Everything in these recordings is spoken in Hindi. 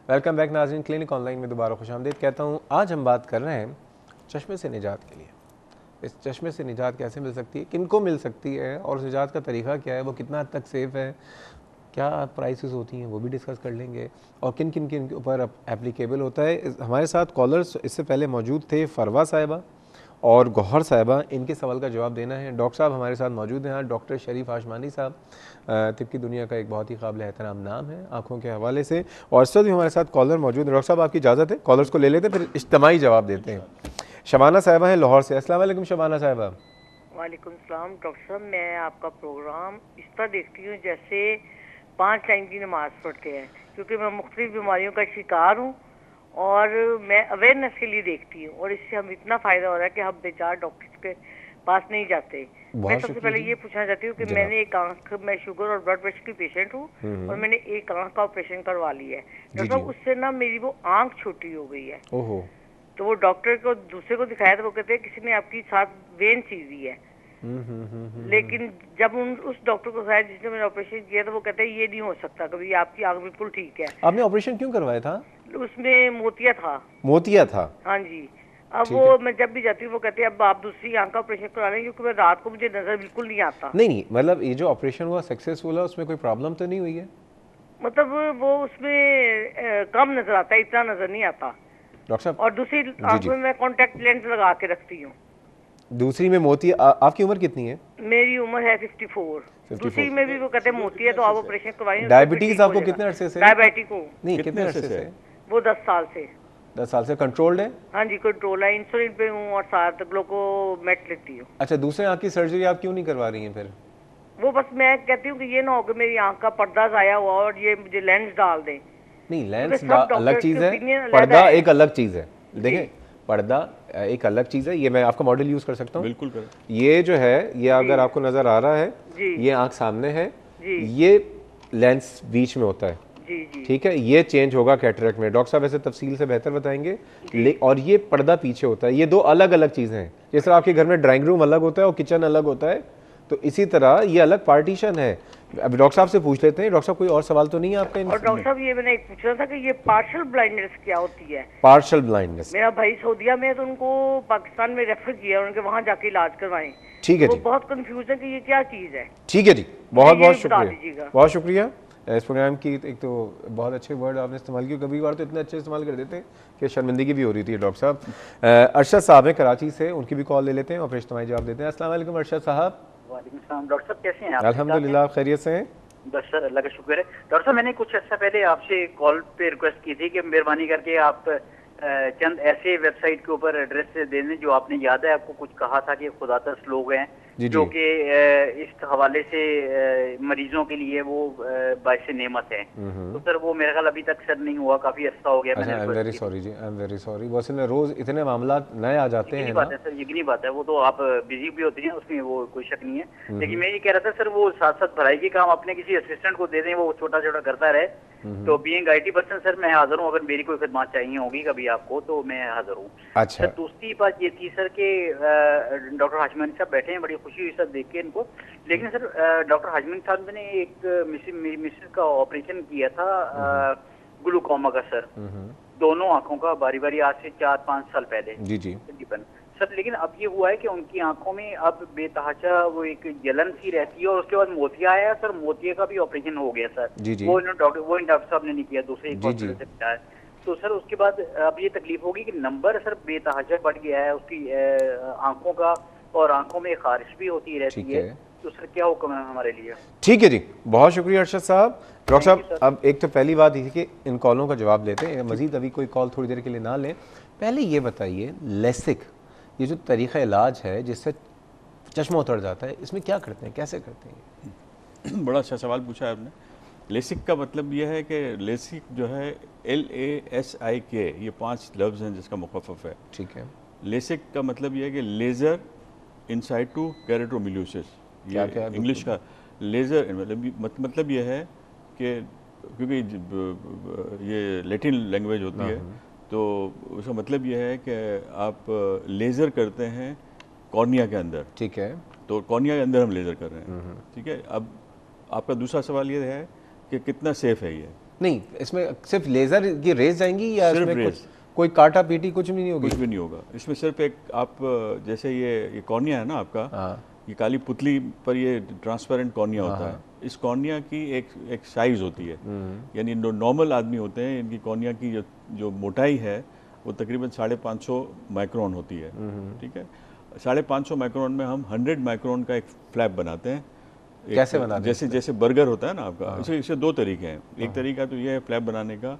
वेलकम बैक नाज़रीन, क्लिनिक ऑनलाइन में दोबारा खुशामदीद कहता हूँ। आज हम बात कर रहे हैं चश्मे से निजात के लिए। इस चश्मे से निजात कैसे मिल सकती है, किन को मिल सकती है और उस निजात का तरीका क्या है, वो कितना हद तक सेफ़ है, क्या प्राइसेस होती हैं वो भी डिस्कस कर लेंगे और किन किन के ऊपर एप्लीकेबल होता है। हमारे साथ कॉलर्स इससे पहले मौजूद थे, फरवा साहिबा और गौहर साहिबा। इनके सवाल का जवाब देना है। डॉक्टर साहब हमारे साथ मौजूद हैं। डॉक्टर शरीफ आशमानी साहब, तिब की दुनिया का एक बहुत ही काबिल एहतराम नाम है आँखों के हवाले से, और इस वक्त भी हमारे साथ कॉलर मौजूद हैं। डॉक्टर साहब आपकी इजाज़त है, कॉलर्स को ले लेते हैं, फिर इज्तिमाई जवाब देते हैं। शबाना साहिबा हैं लाहौर से। अस्सलाम वालेकुम शबाना साहिबा। वालेकुम सलाम। डॉक्टर साहब, मैं आपका प्रोग्राम इस तरह देखती हूँ जैसे 5 टाइम की नमाज पढ़ते हैं, क्योंकि मैं मुख्तलिफ बीमारियों का शिकार हूँ और मैं अवेयरनेस के लिए देखती हूँ, और इससे हम इतना फ़ायदा हो रहा है कि हम बेचार डॉक्टर्स के पास नहीं जाते। मैं सबसे पहले ये पूछना चाहती हूँ कि मैंने एक आंख, मैं शुगर और ब्लड प्रेशर की पेशेंट हूँ और मैंने एक आंख का ऑपरेशन करवा लिया है। डॉक्टर साहब, उससे ना मेरी वो आंख छोटी हो गई है। तो वो डॉक्टर को दूसरे को दिखाया तो वो कहते हैं किसी ने आपकी साथ वेन चीज़ी है। लेकिन जब उस डॉक्टर को दिखाया जिसने मैंने ऑपरेशन किया तो वो कहते हैं ये नहीं हो सकता कभी, आपकी आंख बिल्कुल ठीक है। आपने ऑपरेशन क्यों करवाया था? उसमें मोतिया था। मोतिया था? हाँ जी। अब वो मैं जब भी जाती हूँ वो कहते हैं अब आप दूसरी आंख का ऑपरेशन करा लें, क्योंकि मैं रात को मुझे नजर बिल्कुल नहीं आता। नहीं, मतलब ये जो ऑपरेशन हुआ सक्सेसफुल है, उसमें कोई प्रॉब्लम तो नहीं हुई है? मतलब वो उसमें कम नजर आता है, इतना नजर नहीं आता डॉक्टर साहब। और दूसरी आंख में मैं कॉन्टेक्ट लेंस लगा के रखती हूँ। दूसरी में मोती। आपकी उम्र कितनी है? मेरी उम्र है 54। दूसरी में भी वो कहते हैं मोती है तो आप ऑपरेशन करवाइए। डायबिटीज आपको कितने अरसे से? डायबिटिक हूँ। नहीं, कितने अरसे से? वो 10 साल से। 10 साल से कंट्रोल्ड है? हाँ जी, कंट्रोल है। इंसुलिन पे हूँ और साथ ग्लूकोमेट लेती हूँ। अच्छा, दूसरे आंख की सर्जरी आप क्यों नहीं करवा रही हैं फिर? वो बस मैं कहती हूँ कि ये ना हो कि मेरी आंख का पर्दा जाया हुआ और ये मुझे लेंस डाल दें। नहीं, लेंस अलग चीज़ है, पर्दा एक अलग चीज़ है। देखें, पर्दा एक अलग चीज़ है। ये मैं आपका मॉडल यूज़ कर सकता हूँ? बिल्कुल कर। ये जो है, ये अगर आपको नज़र आ रहा है, ये आंख सामने है, ये लेंस बीच में होता है, ठीक है। ये चेंज होगा कैटरेक्ट में। डॉक्टर साहब ऐसे तफसील से बेहतर बताएंगे। और ये पर्दा पीछे होता है। ये दो अलग अलग चीज़ें हैं। जिस तरह आपके घर में ड्राइंग रूम अलग होता है और किचन अलग होता है, तो इसी तरह ये अलग पार्टीशन है। अब डॉक्टर साहब से पूछ लेते हैं। डॉक्टर साहब, कोई और सवाल तो नहीं है आपका? और डॉक्टर साहब, ये मैंने एक पूछना था कि ये पार्शियल ब्लाइंडनेस क्या होती है? पार्शियल ब्लाइंडनेस, मेरा भाई सऊदीया में, तो उनको पाकिस्तान में रेफर किया, उनके वहाँ जाके इलाज करवाएं। ठीक है तो जी। बहुत कंफ्यूज है कि ये क्या चीज़ है। ठीक है जी, बहुत बहुत शुक्रिया, बहुत शुक्रिया। इस प्रोग्राम की एक तो बहुत अच्छे वर्ड आपने इस्तेमाल किए, कभी बार तो इतने अच्छे इस्तेमाल कर देते हैं कि शर्मिंदगी भी हो रही थी। डॉक्टर साहब अरशद साहब हैं कराची से, उनकी भी कॉल ले लेते हैं और फिर इज्तिमाई जवाब देते हैं। अस्सलाम वालेकुम अरशद साहब। वालेकुम सलाम। डॉक्टर साहब कैसे हैं आप? अल्हम्दुलिल्लाह, खैरियत से हैं? बस सर, अल्लाह का शुक्र है। डॉक्टर साहब, मैंने कुछ अर्सा पहले आपसे कॉल पे रिक्वेस्ट की थी कि मेहरबानी करके आप चंद ऐसे वेबसाइट के ऊपर एड्रेस दे दें जो आपने, याद है आपको कुछ कहा था कि खुदातस लोग हैं जो कि इस हवाले से मरीजों के लिए वो बाइस नेमत है। तो सर वो मेरे ख्याल अभी तक सर नहीं हुआ, काफी अर्सा हो गया। आई एम वेरी सॉरी जी, I am very sorry. Bus में रोज इतने मामला नए आ जाते हैं। बात है सर, यकीनी बात है, वो तो आप बिजी भी होती हैं, उसमें वो कोई शक नहीं है। लेकिन मैं ये कह रहा था सर, वो साथ साथ भराई के काम अपने किसी असिस्टेंट को दे दें, वो छोटा छोटा करता रहे। तो बीइंग IT पर्सन सर, मैं हाजिर हूँ। अगर मेरी कोई खिदमत चाहिए होगी कभी आपको तो मैं हाजिर हूँ। अच्छा सर, दूसरी बात ये थी सर कि डॉक्टर हाशमानी साहब बैठे हैं, बड़ी खुशी हुई सर देख के इनको। लेकिन सर डॉक्टर हाशमानी साहब ने एक मिसेस का ऑपरेशन किया था ग्लूकोमा का सर, दोनों आंखों का बारी बारी, आज से 4-5 साल पहले। जी जी सर, लेकिन अब ये हुआ है कि उनकी आंखों में अब बेतहाशा वो एक जलन सी रहती है और उसके बाद मोतिया आया सर, मोतिया का भी ऑपरेशन हो गया सर। वो डॉक्टर साहब ने नहीं किया, दूसरे हॉस्पिटल से किया है। तो सर उसके बाद अब ये तकलीफ होगी कि नंबर सर बेतहाशा बढ़ गया है उसकी आंखों का, और आंखों में खारिश भी होती रहती है। तो सर क्या हुक्म है हमारे लिए? ठीक है जी, बहुत शुक्रिया अरशद साहब। डॉक्टर साहब, अब एक तो पहली बात ये कि इन कॉलों का जवाब लेते हैं, मजीद अभी कोई कॉल थोड़ी देर के लिए ना लें। पहले ये बताइए, लेसिक ये जो तरीक़ा इलाज है जिससे चश्मा उतर जाता है, इसमें क्या करते हैं, कैसे करते हैं? बड़ा अच्छा सवाल पूछा है आपने। लेसिक का मतलब यह है कि लेसिक जो है LASIK, ये 5 लफ्ज़ हैं जिसका मुखफ़फ़ है। ठीक है। लेसिक का मतलब यह है कि लेज़र इंसाइड टू केरेटोमिल्यूसिस, ये इंग्लिश का लेज़र मतलब यह है कि क्योंकि ये लैटिन लैंग्वेज होती है, तो उसका मतलब यह है कि आप लेज़र करते हैं कॉर्निया के अंदर। ठीक है। तो कॉर्निया के अंदर हम लेज़र कर रहे हैं। ठीक है। अब आपका दूसरा सवाल ये है कि कितना सेफ़ है ये। नहीं, इसमें सिर्फ लेजर की रेज जाएंगी या इसमें कोई काटा पीटी कुछ भी नहीं होगी? कुछ भी नहीं होगा इसमें। सिर्फ एक आप जैसे ये कॉर्निया है ना आपका, ये काली पुतली पर ये ट्रांसपेरेंट कॉर्निया होता है। इस कॉर्निया की एक साइज होती है, यानी जो नॉर्मल आदमी होते हैं इनकी कॉर्निया की जो मोटाई है वो तकरीबन 550 माइक्रोन होती है। ठीक है, 550 माइक्रोन में हम 100 माइक्रोन का एक फ्लैप बनाते हैं। कैसे बनाते हैं? जैसे बर्गर होता है ना आपका, इसे दो तरीके हैं। एक तरीका तो ये है फ्लैप बनाने का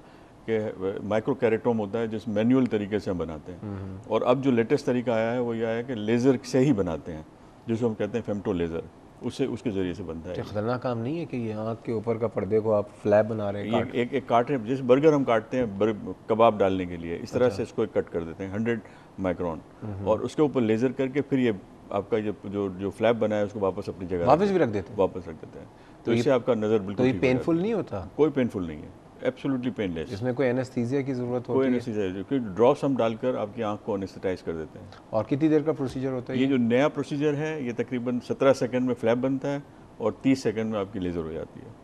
कि माइक्रो कैरेटोम होता है जिस मैनुअल तरीके से हम बनाते हैं, और अब जो लेटेस्ट तरीका आया है वो यह है कि लेज़र से ही बनाते हैं, जिसको हम कहते हैं फेमटो लेज़र, उसके ज़रिए से बनता है। खतरनाक काम नहीं है कि ये आँख के ऊपर का पर्दे को आप फ्लैप बना रहे हैं? एक काट रहे हैं, जैसे बर्गर हम काटते हैं कबाब डालने के लिए, इस तरह से इसको कट कर देते हैं 100 माइक्रोन, और उसके ऊपर लेज़र करके फिर ये आपका जो फ्लैप बना है उसको वापस अपनी जगह वापस भी रख देते हैं? वापस रख देते हैं। तो इससे आपका नज़र बिल्कुल। तो ये पेनफुल नहीं होता? कोई पेनफुल नहीं है, एब्सोल्युटली पेनलेस। इसमें कोई एनेस्थीसिया की ज़रूरत होती है? कोई एनेस्थीसिया, क्योंकि ड्रॉप्स हम डालकर आपकी आंख को एनेस्थेटाइज कर देते हैं। और कितनी देर का प्रोसीजर होता है? ये जो नया प्रोसीजर है ये तकरीबन 17 सेकंड में फ्लैप बनता है और 30 सेकंड में आपकी लेज़र हो जाती है।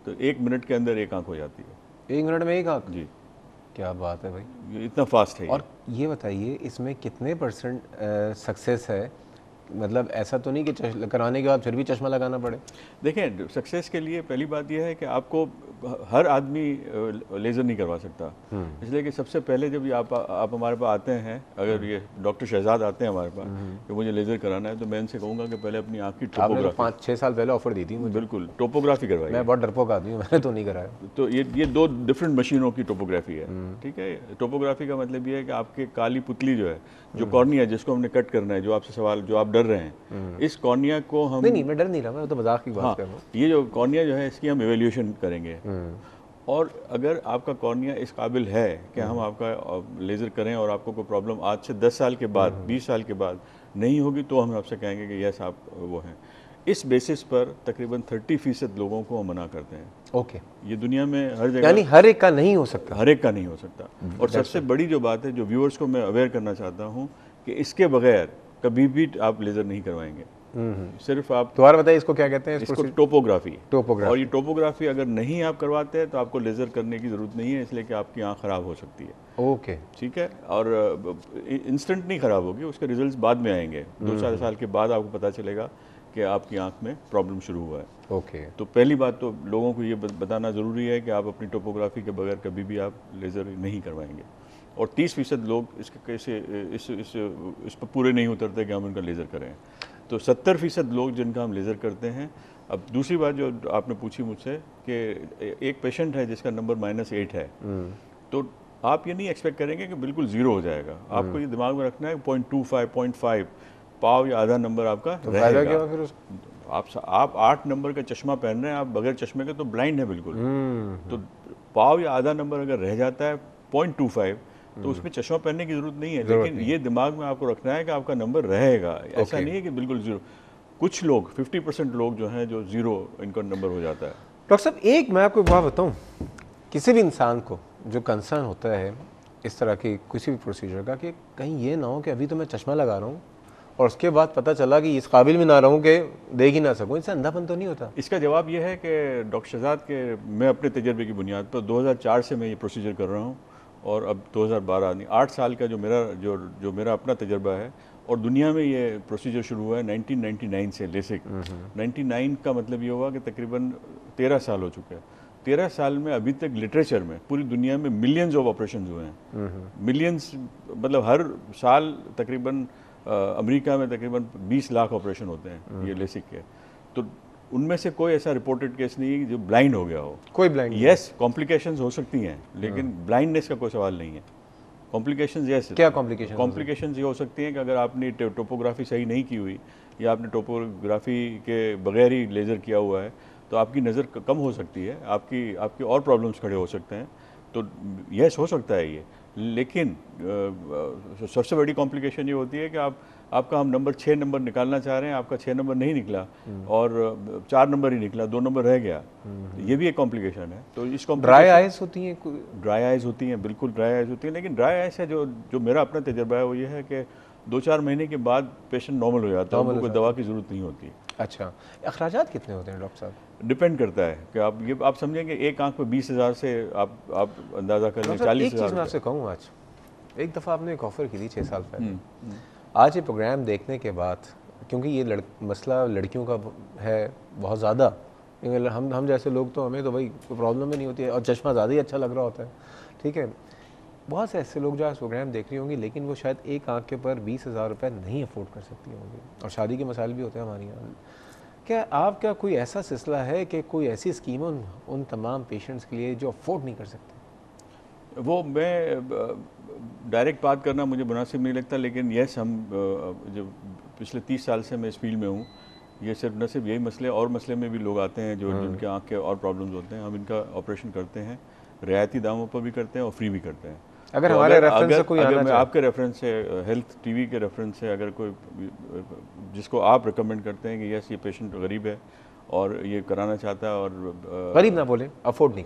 तो 1 मिनट के अंदर एक आंख हो जाती है। 1 मिनट में एक आंख? जी, क्या बात है भाई, ये इतना फास्ट है। और ये बताइए इसमें कितने % सक्सेस है? मतलब ऐसा तो नहीं कि कराने के बाद फिर भी चश्मा लगाना पड़े? देखें, सक्सेस के लिए पहली बात यह है कि आपको हर आदमी लेज़र नहीं करवा सकता, इसलिए कि सबसे पहले जब आप हमारे पास आते हैं, अगर ये डॉक्टर शहजाद आते हैं हमारे पास कि मुझे लेज़र कराना है, तो मैं इनसे कहूँगा कि पहले अपनी आँख की टोपोग्राफी। 5-6 साल पहले ऑफर दी थी मुझे। बिल्कुल, टोपोग्राफी करवाई। मैं बहुत डरपोक आदमी हूँ, मैंने तो नहीं कराया। तो ये 2 डिफरेंट मशीनों की टोपोग्राफी है। ठीक है, टोपोग्राफी का मतलब ये है कि आपके काली पुतली जो है, जो कॉर्निया जिसको हमने कट करना है, जो आपसे सवाल, जो आप डर रहे हैं, इस कॉर्निया को हम नहीं, मैं डर नहीं रहा, मैं तो मजाक की बात कर रहा हूँ। ये जो कॉर्निया जो है इसकी हम एवेल्यूएशन करेंगे, और अगर आपका कॉर्निया इस काबिल है कि हम आपका लेज़र करें और आपको कोई प्रॉब्लम आज से 10 साल के बाद, 20 साल के बाद नहीं होगी, तो हम आपसे कहेंगे कि यस आप वो हैं। इस बेसिस पर तकरीबन 30% लोगों को हम मना करते हैं। ओके, ये दुनिया में हर जगह, यानी हर एक का नहीं हो सकता? हर एक का नहीं हो सकता। और सबसे बड़ी जो बात है, जो व्यूअर्स को मैं अवेयर करना चाहता हूँ कि इसके बगैर कभी भी आप लेज़र नहीं करवाएंगे। सिर्फ आप दोबारा बताइए इसको क्या कहते हैं? इसको टोपोग्राफी। टोपोग्राफी। और ये टोपोग्राफी अगर नहीं आप करवाते हैं तो आपको लेज़र करने की ज़रूरत नहीं है, इसलिए कि आपकी आँख ख़राब हो सकती है। ओके, ठीक है, और इंस्टेंट नहीं ख़राब होगी, उसके रिजल्ट्स बाद में आएंगे। 2-4 साल के बाद आपको पता चलेगा कि आपकी आँख में प्रॉब्लम शुरू हुआ है। ओके, तो पहली बात तो लोगों को ये बताना ज़रूरी है कि आप अपनी टोपोग्राफी के बगैर कभी भी आप लेज़र नहीं करवाएंगे। और 30% लोग इसके कैसे इस पर पूरे नहीं उतरते कि हम उनका लेज़र करें। तो 70% लोग जिनका हम लेज़र करते हैं। अब दूसरी बात जो आपने पूछी मुझसे कि एक पेशेंट है जिसका नंबर -8 है, तो आप ये नहीं एक्सपेक्ट करेंगे कि बिल्कुल 0 हो जाएगा। आपको ये दिमाग में रखना है 0.25, 0.5 पाव या आधा नंबर आपका रहेगा। क्या फिर आप 8 नंबर का चश्मा पहन रहे हैं, आप बगैर चश्मे के तो ब्लाइंड है बिल्कुल। तो पाव या आधा नंबर अगर रह जाता है 0.25, तो उसमें चश्मा पहनने की जरूरत नहीं है, लेकिन ये दिमाग में आपको रखना है कि आपका नंबर रहेगा। ऐसा नहीं है कि बिल्कुल 0। कुछ लोग 50% लोग जो हैं जो 0 इनका नंबर हो जाता है। डॉक्टर साहब, एक मैं आपको बात बताऊं, किसी भी इंसान को जो कंसर्न होता है इस तरह की किसी भी प्रोसीजर का, कि कहीं ये ना हो कि अभी तो मैं चश्मा लगा रहा हूँ और उसके बाद पता चला कि इस काबिल भी ना रहूँ कि देख ही ना सकूँ, इससे अंधापन तो नहीं होता? इसका जवाब ये है कि डॉक्टर शहजाद के मैं अपने तजर्बे की बुनियाद पर 2004 से मैं ये प्रोसीजर कर रहा हूँ, और अब 2012 नहीं 8 साल का जो मेरा अपना तजर्बा है। और दुनिया में ये प्रोसीजर शुरू हुआ है 1999 से, लेसिक। 99 का मतलब ये हुआ कि तकरीबन 13 साल हो चुके हैं। 13 साल में अभी तक लिटरेचर में पूरी दुनिया में मिलियंस ऑफ ऑपरेशन हुए हैं। मिलियंस मतलब हर साल तकरीबन अमेरिका में तकरीबन 20 लाख ऑपरेशन होते हैं ये लेसिक के। तो उनमें से कोई ऐसा रिपोर्टेड केस नहीं है जो ब्लाइंड हो गया हो। कोई ब्लाइंड? यस, कॉम्प्लिकेशंस हो सकती हैं, लेकिन ब्लाइंडनेस का कोई सवाल नहीं है। Complications yes. क्या कॉम्प्लिकेशन? कॉम्प्लिकेशंस ये हो सकती हैं कि अगर आपने टोपोग्राफी सही नहीं की हुई, या आपने टोपोग्राफी के बगैर ही लेज़र किया हुआ है, तो आपकी नज़र कम हो सकती है, आपकी और प्रॉब्लम्स खड़े हो सकते हैं। तो यस, हो सकता है ये, लेकिन सबसे बड़ी कॉम्प्लिकेशन ये होती है कि आपका हम नंबर 6 नंबर निकालना चाह रहे हैं, आपका 6 नंबर नहीं निकला और 4 नंबर ही निकला, 2 नंबर रह गया। ये भी एक कॉम्प्लिकेशन है। तो इस ड्राई आइज होती हैं? ड्राई आइज होती हैं, बिल्कुल ड्राई आइज होती हैं, लेकिन ड्राई आइज से जो मेरा अपना तजर्बा है वो ये है कि 2-4 महीने के बाद पेशेंट नॉर्मल हो जाता है, उनको कोई दवा की ज़रूरत नहीं होती। अच्छा, अखराजात कितने होते हैं डॉक्टर साहब? डिपेंड करता है कि आप समझेंगे एक आंख पे 20,000 से आप अंदाज़ा कर लें 40,000। एक चीज़ मैं आपसे कहूँ, आज एक दफ़ा आपने एक ऑफ़र की थी 6 साल पहले, आज ये प्रोग्राम देखने के बाद, क्योंकि ये मसला लड़कियों का है बहुत ज़्यादा, क्योंकि हम जैसे लोग तो हमें तो भाई कोई प्रॉब्लम ही नहीं होती है और चश्मा ज़्यादा ही अच्छा लग रहा होता है, ठीक है। बहुत से ऐसे लोग जो आज प्रोग्राम देख रही होंगी लेकिन वो शायद एक आंख के ऊपर 20,000 रुपये नहीं अफोर्ड कर सकती होंगी, और शादी के मसाइल भी होते हैं हमारे यहाँ। क्या आपका कोई ऐसा सिलसिला है कि कोई ऐसी स्कीम उन तमाम पेशेंट्स के लिए जो अफोर्ड नहीं कर सकते? वो मैं डायरेक्ट बात करना मुझे मुनासिब नहीं लगता, लेकिन यस, हम जो पिछले 30 साल से मैं इस फील्ड में हूँ, ये सिर्फ न सिर्फ यही मसले और मसले में भी लोग आते हैं जो जिनके आँख के और प्रॉब्लम्स होते हैं, हम इनका ऑपरेशन करते हैं, रियायती दामों पर भी करते हैं और फ्री भी करते हैं। अगर हमारे रेफरेंस से कोई अगर मैं आपके रेफरेंस से, हेल्थ टीवी के रेफरेंस से, अगर कोई जिसको आप रिकमेंड करते हैं कि यस ये पेशेंट गरीब है और ये कराना चाहता है, और गरीब ना बोले, अफोर्ड नहीं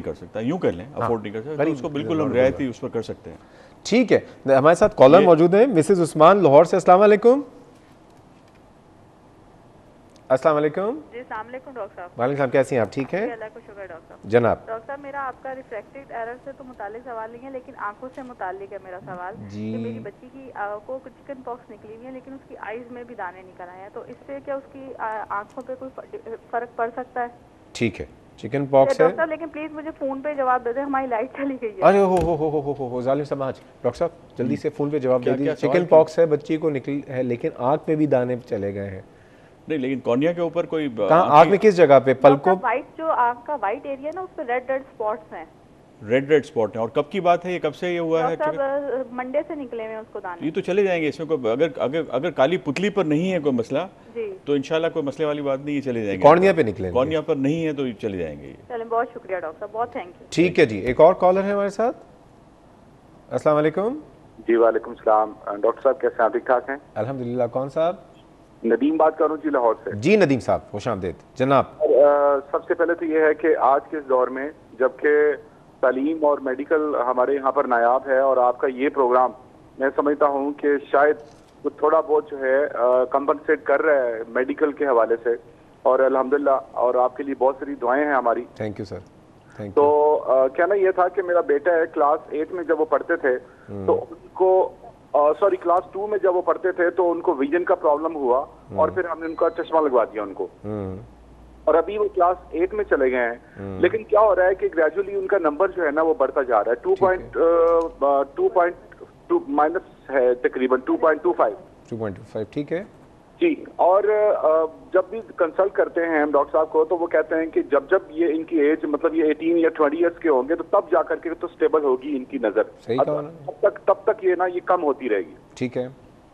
कर सकता, यूँ कर लें, अफोर्ड नहीं कर सकता, तो उसको बिल्कुल हम रियायती उस पर कर सकते हैं। ठीक है, हमारे साथ कॉलर मौजूद है, मिसेज उस्मान लाहौर से। अस्सलाम वालेकुम। अस्सलाम वालेकुम। जी, अस्सलाम वालेकुम डॉक्टर साहब। वालेकुम सलाम, कैसी हैं आप? ठीक हैं? अल्लाह का शुक्र डॉक्टर साहब। जनाब। डॉक्टर साहब, मेरा आपका रिफ्रैक्टिव एरर से तो मुतालिक सवाल नहीं है, लेकिन आंखों से मुतालिक है मेरा सवाल जी। कि मेरी बच्ची की को चिकन पॉक्स निकली हुई है, लेकिन उसकी आईज में भी दाने निकल आए हैं, तो इससे क्या उसकी आंखों पे कोई फर्क पड़ सकता है? ठीक है, चिकन पॉक्स है डॉक्टर साहब, लेकिन प्लीज मुझे फोन पे जवाब दे दें, हमारी लाइट चली गई है। अरे हो जालिम समाज। डॉक्टर साहब जल्दी से फोन पे जवाब दे दीजिए। चिकन पॉक्स है, बच्ची को निकली है, लेकिन आंख में भी दाने चले गए हैं। नहीं, लेकिन कॉर्निया के ऊपर कोई आंख में किस जगह पे? पलकों? वाइट, जो आंख का वाइट एरिया ना, उस पे रेड स्पॉट्स हैं। रेड स्पॉट है। और कब की बात है ये, कब से ये हुआ है? मंडे से निकले हुए उसको दाने। ये तो चले जाएंगे इसमें कोई, अगर काली पुतली पर नहीं है कोई मसला तो इंशाल्लाह कोई मसले वाली बात नहीं, ये चले जाएंगे। कॉर्निया पे निकले? कॉर्निया पर नहीं है तो ये चले जाएंगे। चलें, बहुत शुक्रिया डॉक्टर साहब, बहुत थैंक यू। ठीक है जी, एक और कॉलर है हमारे साथ। अस्सलाम वालेकुम। जी वालेकुम सलाम। डॉक्टर साहब कैसे हैं? ठीक ठाक हैं? अल्हम्दुलिल्लाह। कौन साहब? नदीम बात कर रहा हूँ जी, लाहौर से। जी नदीम साहब, खुशामदीद जनाब। सबसे पहले तो ये है कि आज के इस दौर में जबकि तालीम और मेडिकल हमारे यहाँ पर नायाब है, और आपका ये प्रोग्राम मैं समझता हूँ कि शायद वो थोड़ा बहुत जो है कंपनसेट कर रहा है मेडिकल के हवाले से, और अल्हम्दुलिल्लाह, और आपके लिए बहुत सारी दुआएं हैं हमारी। Thank you sir. तो कहना यह था कि मेरा बेटा है क्लास 8 में जब वो पढ़ते थे तो उनको सॉरी क्लास 2 में जब वो पढ़ते थे तो उनको विजन का प्रॉब्लम हुआ, और फिर हमने उनका चश्मा लगवा दिया उनको, और अभी वो क्लास 8 में चले गए हैं। लेकिन क्या हो रहा है कि ग्रेजुअली उनका नंबर जो है ना वो बढ़ता जा रहा है, 2.2 माइनस है तकरीबन 2.25। ठीक है जी। और जब भी कंसल्ट करते हैं हम डॉक्टर साहब को तो वो कहते हैं कि जब जब ये इनकी एज मतलब ये 18 या 20 इयर्स के होंगे तो तब जाकर के तो स्टेबल होगी इनकी नजर। तब तक ये ना ये कम होती रहेगी। ठीक है,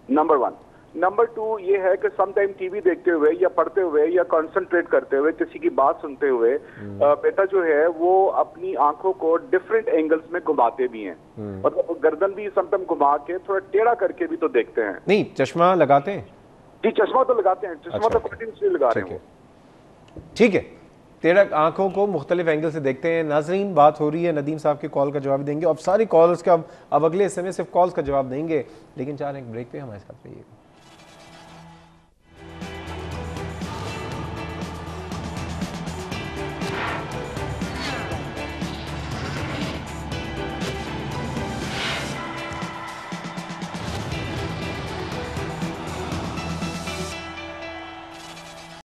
नंबर 1। नंबर 2 ये है कि सम टाइम टीवी देखते हुए या पढ़ते हुए या कंसंट्रेट करते हुए किसी की बात सुनते हुए बेटा जो है वो अपनी आंखों को डिफरेंट एंगल्स में घुमाते भी हैं, मतलब गर्दन भी सम टाइम घुमा के थोड़ा टेढ़ा करके भी तो देखते हैं। नहीं, चश्मा लगाते हैं जी? चश्मा तो लगाते हैं, चश्मा तो कंटिन्यूसली लगा रहे हैं। ठीक है, टेढ़ा आंखों को मुख्तलिफ एंगल से देखते हैं। नाजरीन, बात हो रही है, नदीम साहब के कॉल का जवाब देंगे। अब सारी कॉल्स का अब अगले हिस्से में सिर्फ कॉल्स का जवाब देंगे, लेकिन चाह रहे हैं ब्रेक पे हमारे साथ रहिएगा।